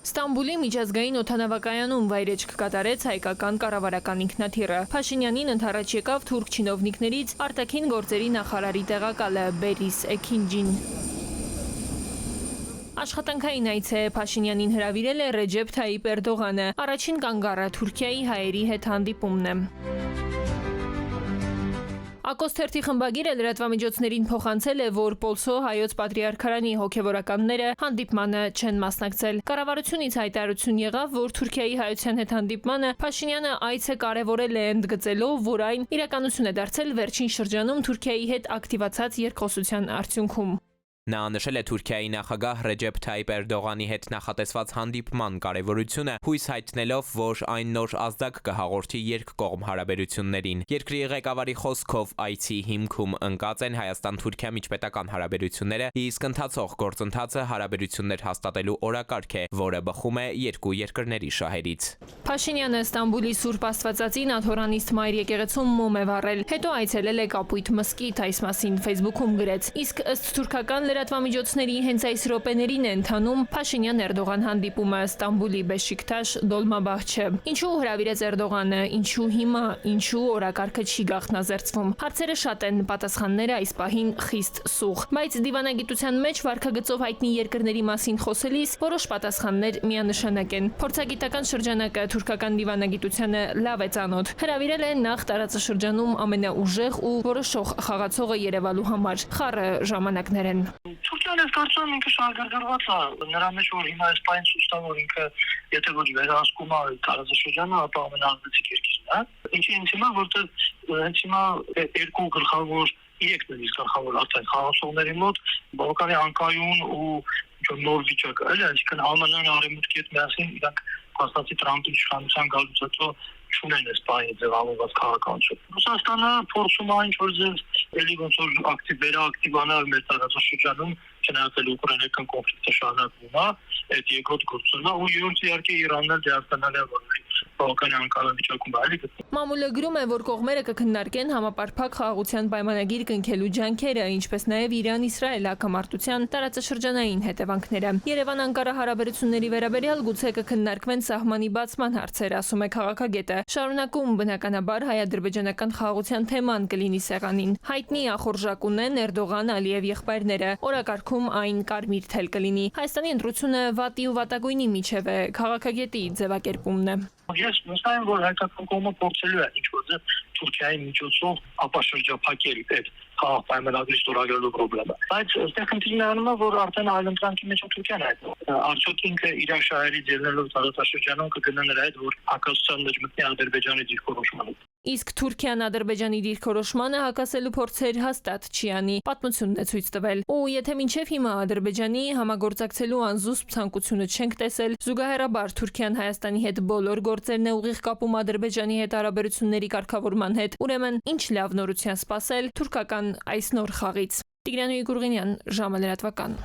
Ստամբուլի միջազգային օդանավակայանում վայրեջք կատարեց հայկական կառավարական ինքնաթիռը։ Փաշինյանին ընդառաջ եկավ թուրք չինովնիկներից արտաքին գործերի նախարարի տեղակալը Բերիս Էքինջին։ Աշխատանքային այց է Փաշինյանին հրավիրել է Ռեջեփ Թայիպ Էրդողանը։ Առաջին կանգառը Թուրքիայի հայերի հետ հանդիպումն է։ Ակոս թերթի խմբագիրը լրատվամիջոցներին փոխանցել է, որ Պոլսո հայոց պատրիարքարանի հոգևորականները հանդիպմանը չեն մասնակցել։ Կառավարությունից հայտարարություն եղավ, որ Թուրքիայի հայության հետ հանդիպմանը Փաշինյանը այցը կարևորել է ընդգծելով, որ այն իրականություն է դարձել վերջին շրջանում Թուրքիայի հետ ակտիվացած երկխոսության արդյունքում։ Նա նշել է Թուրքիայի նախագահ Ռեջեփ Թայիպ Էրդողանի հետ նախատեսված հանդիպման կարևորությունը, հույս հայտնելով, որ այն նոր ազդակ կհաղորդի երկկողմ հարաբերություններին։ Երկրի ղեկավարի խոսքով այցի հիմքում ընկած են Հայաստան-Թուրքիա միջպետական հարաբերությունները, իսկ ընթացող գործընթացը հարաբերություններ հաստատելու օրակարգ է, որը բխում է երկու երկրների շահերից։ Փաշինյանը Ստամբուլի Սուրբ Աստվածածին աթորանիստ Մայր եկեղեցում մոմ է վառել, հետո այցելել է Կապույտ մզկիթ, այս մասին Facebook-ում գրեց։ Իսկ ըստ թուրքական լրատվամիջոցների հենց այս րոպեներին է ընթանում Փաշինյան-Էրդողան հանդիպումը Ստամբուլի Բեշիկթաշ Դոլմաբահչե։ Ինչու հրավիրեց Էրդողանը, ինչու հիմա, ինչու օրակարգը չի գաղտնազերծվում։ Հարցերը շատ են, պատասխանները այս պահին խիստ սուղ։ Բայց դիվանագիտության մեջ վարքագծով հայտնի երկրների մասին խոսելիս որոշ պատասխաններ միանշանակ են։ Փորձագիտական շրջանակը թուրքական դիվանագիտությանը լավ է ծանոթ։ Հրավիրել է նախ տարածաշրջանում ամենաուժեղ ու որոշող խաղացողը երևալու համար։ Խառը ժամանակներ են։ Թուրքիան ես կարծում եմ ինքը շահագրգռված է նրա մեջ, որ հիմա այս պահին ցույց տա, որ ինքը եթե ոչ վերահսկում է տարածաշրջանը, ապա ամենաազդեցիկ երկիրն է։ Ինչի ինձ հիմա, որտեղ հենց հիմա երկու գլխավոր, երեք նույնիսկ գլխավոր արդեն խաղացողների մոտ բավականին անկայուն ու նոր վիճակ է, այսինքն ԱՄՆ-ն արևմուտքի հետ միասին իրանք հաստատի Տրամպի իշխանության գալուց հետո չունեն այս պահին ձևավորված քաղաքականություն։ Ռուսաստանը փորձում է ինչ-որ ձև էլի ոնց որ վերակտիվանալ մեր տարածաշրջանում, չնայած ուկրաինական կոնֆլիկտը շարունակվում է, այդ երկրորդ գործոնն է, ու երրորդը իհարկե Իրանն էլ դերակատարել է, որ բավականին անկարուն վիճակում է։ Մամուլը գրում է, որ կողմերը կքննարկեն համապարփակ խաղաղության պայմանագիր կնքելու ջանքերը, ինչպես նաև Իրան-Իսրայել հակամարտության տարածաշրջանային հետևանքները։ Երևան-Անկարա հարաբերությունների վերաբերյալ գուցե կքննարկվեն սահմանի բացման հարցեր, ասում է քաղաքագետը։ Շարունակում բնականաբար հայ-ադրբեջանական խաղաղության թեման կլինի սեղանին։ Հայտնի ախորժակ ունեն Էրդողան-Ալիև եղբայրները։ Օրակարգում այն կարմիր թել կլինի։ Հայաստանի ընտրությունը վատի ու վատագույնի միջև է, քաղաքագետի ձևակերպումն է։ Ես նշում եմ, որ հայկական կողմը փորձելու է ինչ-որ ձև Թուրքիայի միջոցով ապաշրջափակել այդ խաղաղ պայմանագրի ստորագրելու խնդիրը։ Բայց այստեղ խնդիրն անում է, որ արդեն այլընտրանքի մեջ Թուրքիան է։ Արդյոք ինքը իր շահերից ելնելով տարածաշրջանում կգնա նրա հետ, որ հակասության մեջ մտնի Ադրբեջանի դիրքորոշմանը։ Իսկ Թուրքիան Ադրբեջանի դիրքորոշմանը հակասելու փորձեր հաստատ չի անի, պատմությունն է ցույց տվել։ Ու եթե մինչև հիմա Ադրբեջանի համագործակցելու անզուսպ ցանկությունը չենք տեսել, զուգահեռաբար Թուրքիան Հայաստանի հետ բոլոր գործերն է ուղիղ կապում Ադրբեջանի հետ հարաբերությունների կարգավորման հետ, ուրեմն ինչ լավ նորության սպասել թուրքական այս նոր խաղից։ Տիգրան Գուրգենյան, ժամը լրատվական։